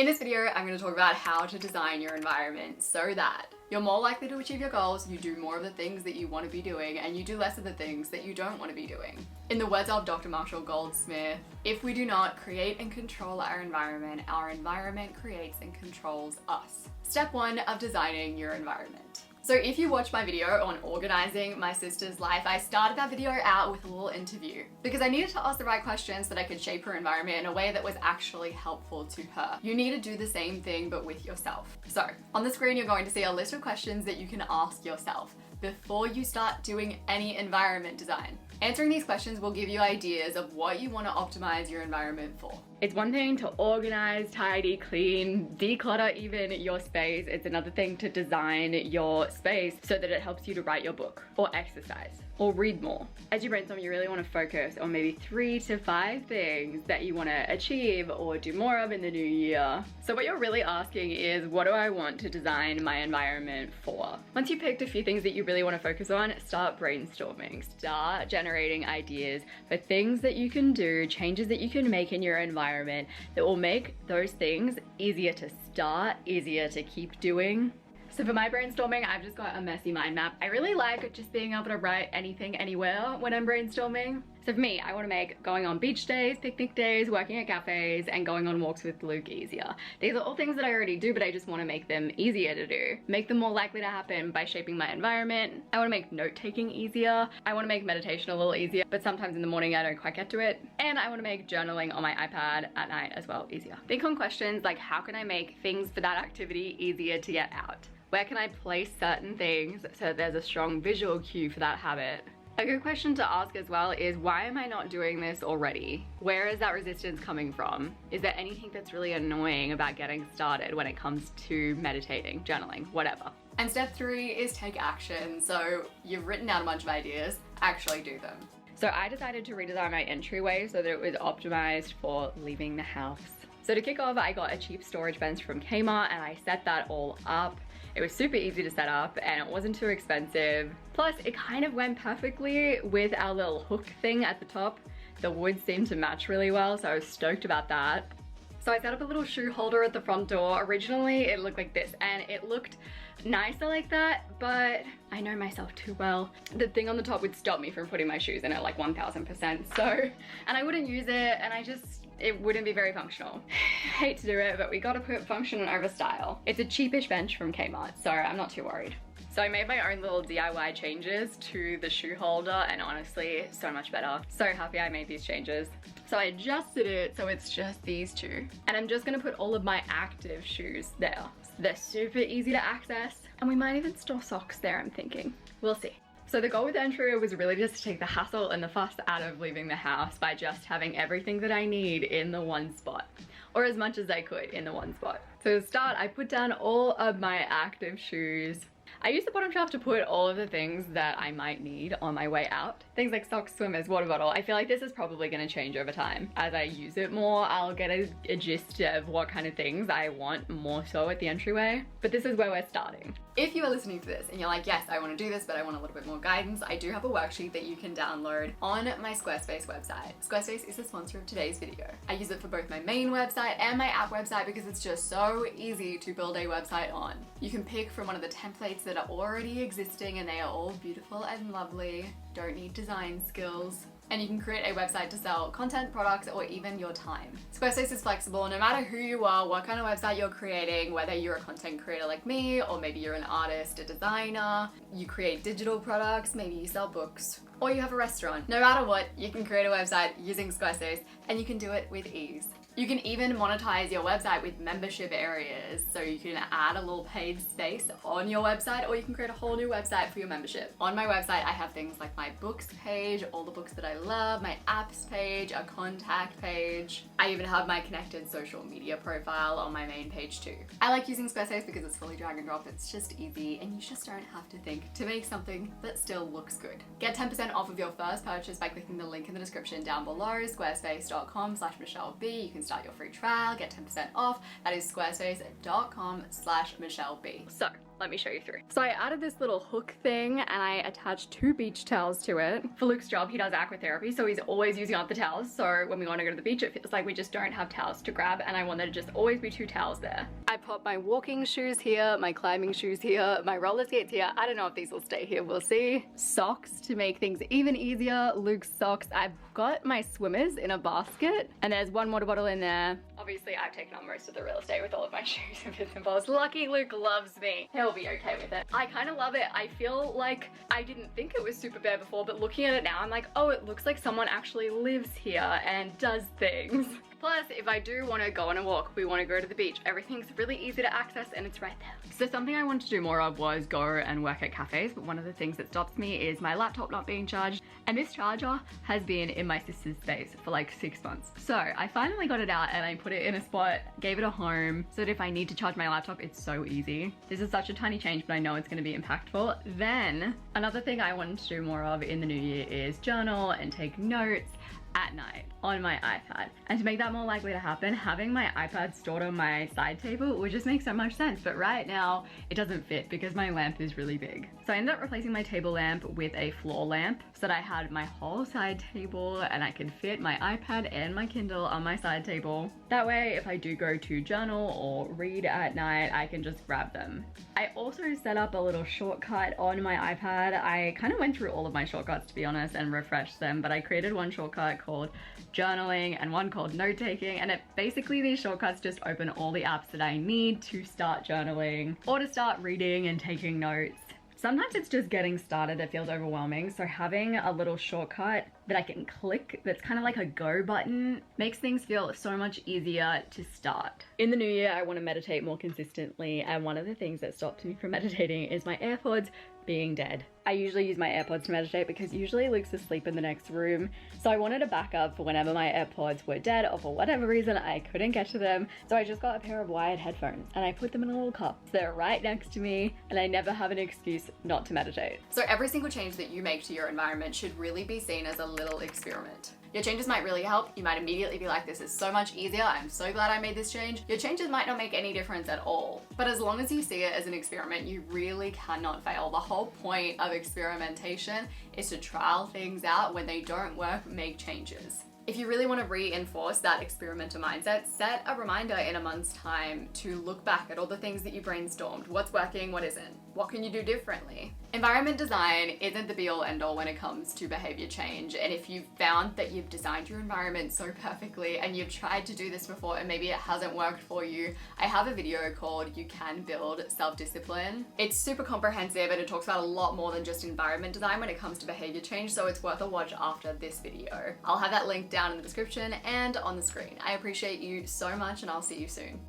In this video, I'm going to talk about how to design your environment so that you're more likely to achieve your goals, you do more of the things that you want to be doing, and you do less of the things that you don't want to be doing. In the words of Dr. Marshall Goldsmith, if we do not create and control our environment creates and controls us. Step 1 of designing your environment. So if you watched my video on organizing my sister's life, I started that video out with a little interview because I needed to ask the right questions so that I could shape her environment in a way that was actually helpful to her. You need to do the same thing but with yourself. So on the screen you're going to see a list of questions that you can ask yourself before you start doing any environment design. Answering these questions will give you ideas of what you want to optimize your environment for. It's one thing to organize, tidy, clean, declutter even your space. It's another thing to design your space so that it helps you to write your book or exercise or read more. As you brainstorm, you really want to focus on maybe 3 to 5 things that you want to achieve or do more of in the new year. So what you're really asking is, what do I want to design my environment for? Once you've picked a few things that you really want to focus on, start brainstorming. Start generating ideas for things that you can do, changes that you can make in your environment that will make those things easier to start, easier to keep doing. So for my brainstorming, I've just got a messy mind map. I really like just being able to write anything, anywhere when I'm brainstorming. So for me, I want to make going on beach days, picnic days, working at cafes, and going on walks with Luke easier. These are all things that I already do, but I just want to make them easier to do. Make them more likely to happen by shaping my environment. I want to make note-taking easier. I want to make meditation a little easier, but sometimes in the morning I don't quite get to it. And I want to make journaling on my iPad at night as well easier. Think on questions like, how can I make things for that activity easier to get out? Where can I place certain things so that there's a strong visual cue for that habit? A good question to ask as well is, why am I not doing this already? Where is that resistance coming from? Is there anything that's really annoying about getting started when it comes to meditating, journaling, whatever? And step 3 is take action. So you've written out a bunch of ideas, actually do them. So I decided to redesign my entryway so that it was optimized for leaving the house. So to kick off, I got a cheap storage bench from Kmart and I set that all up. It was super easy to set up and it wasn't too expensive. Plus, it kind of went perfectly with our little hook thing at the top. The wood seemed to match really well, so I was stoked about that. So I set up a little shoe holder at the front door. Originally, it looked like this and it looked nicer like that, but I know myself too well. The thing on the top would stop me from putting my shoes in it like 1000%. So, and I wouldn't use it and it wouldn't be very functional. Hate to do it, but we gotta put function over style. It's a cheapish bench from Kmart, so I'm not too worried. So I made my own little DIY changes to the shoe holder and honestly, so much better. So happy I made these changes. So I adjusted it so it's just these two. And I'm just gonna put all of my active shoes there. So they're super easy to access. And we might even store socks there, I'm thinking. We'll see. So the goal with the entryway was really just to take the hassle and the fuss out of leaving the house by just having everything that I need in the one spot, or as much as I could in the one spot. So to start, I put down all of my active shoes. I use the bottom shelf to put all of the things that I might need on my way out. Things like socks, swimmers, water bottle. I feel like this is probably gonna change over time. As I use it more, I'll get a gist of what kind of things I want more so at the entryway. But this is where we're starting. If you are listening to this and you're like, yes, I want to do this, but I want a little bit more guidance, I do have a worksheet that you can download on my Squarespace website. Squarespace is the sponsor of today's video. I use it for both my main website and my app website because it's just so easy to build a website on. You can pick from one of the templates that are already existing and they are all beautiful and lovely. Don't need design skills. And you can create a website to sell content, products, or even your time. Squarespace is flexible no matter who you are, what kind of website you're creating, whether you're a content creator like me, or maybe you're an artist, a designer, you create digital products, maybe you sell books, or you have a restaurant. No matter what, you can create a website using Squarespace and you can do it with ease. You can even monetize your website with membership areas. So you can add a little paid space on your website, or you can create a whole new website for your membership. On my website, I have things like my books page, all the books that I love, my apps page, a contact page. I even have my connected social media profile on my main page too. I like using Squarespace because it's fully drag and drop. It's just easy and you just don't have to think to make something that still looks good. Get 10% off of your first purchase by clicking the link in the description down below, squarespace.com/MichelleB. You can start your free trial, get 10% off. That is squarespace.com/MichelleB. So Let me show you through. So I added this little hook thing and I attached 2 beach towels to it. For Luke's job, he does aquatherapy, so he's always using up the towels. So when we want to go to the beach, it feels like we just don't have towels to grab, and I want there to just always be 2 towels there. I put my walking shoes here, my climbing shoes here, my roller skates here. I don't know if these will stay here, we'll see. Socks to make things even easier. Luke's socks. I've got my swimmers in a basket, and there's 1 water bottle in there. Obviously, I've taken on most of the real estate with all of my shoes and bits and bobs. Lucky Luke loves me. He'll be okay with it. I kind of love it. I feel like I didn't think it was super bare before, but looking at it now, I'm like, oh, it looks like someone actually lives here and does things. Plus, if I do want to go on a walk, we want to go to the beach, everything's really easy to access and it's right there. So something I wanted to do more of was go and work at cafes, but one of the things that stops me is my laptop not being charged, and this charger has been in my sister's space for like 6 months. So I finally got it out and I put it in a spot, gave it a home, so that if I need to charge my laptop, it's so easy. This is such a tiny change, but I know it's going to be impactful. Then another thing I wanted to do more of in the new year is journal and take notes at night on my iPad. And to make that more likely to happen, having my iPad stored on my side table would just make so much sense. But right now it doesn't fit because my lamp is really big. So I ended up replacing my table lamp with a floor lamp so that I had my whole side table and I could fit my iPad and my Kindle on my side table. That way, if I do go to journal or read at night, I can just grab them. I also set up a little shortcut on my iPad. I kind of went through all of my shortcuts, to be honest, and refreshed them, but I created one shortcut called journaling and one called note taking, and basically these shortcuts just open all the apps that I need to start journaling or to start reading and taking notes. Sometimes it's just getting started that feels overwhelming, so having a little shortcut that I can click that's kind of like a go button makes things feel so much easier to start. In the new year, I want to meditate more consistently, and one of the things that stops me from meditating is my AirPods being dead. I usually use my AirPods to meditate because usually Luke's asleep in the next room, so I wanted a backup for whenever my AirPods were dead or for whatever reason I couldn't get to them. So I just got a pair of wired headphones and I put them in a little cup. So they're right next to me and I never have an excuse not to meditate. So every single change that you make to your environment should really be seen as a little experiment. Your changes might really help. You might immediately be like, this is so much easier. I'm so glad I made this change. Your changes might not make any difference at all. But as long as you see it as an experiment, you really cannot fail. The whole point of experimentation is to trial things out. When they don't work, make changes. If you really want to reinforce that experimenter mindset, set a reminder in a month's time to look back at all the things that you brainstormed. What's working, what isn't? What can you do differently? Environment design isn't the be-all end-all when it comes to behavior change. And if you've found that you've designed your environment so perfectly and you've tried to do this before and maybe it hasn't worked for you, I have a video called You Can Build Self-Discipline. It's super comprehensive and it talks about a lot more than just environment design when it comes to behavior change, so it's worth a watch after this video. I'll have that link down in the description and on the screen. I appreciate you so much and I'll see you soon.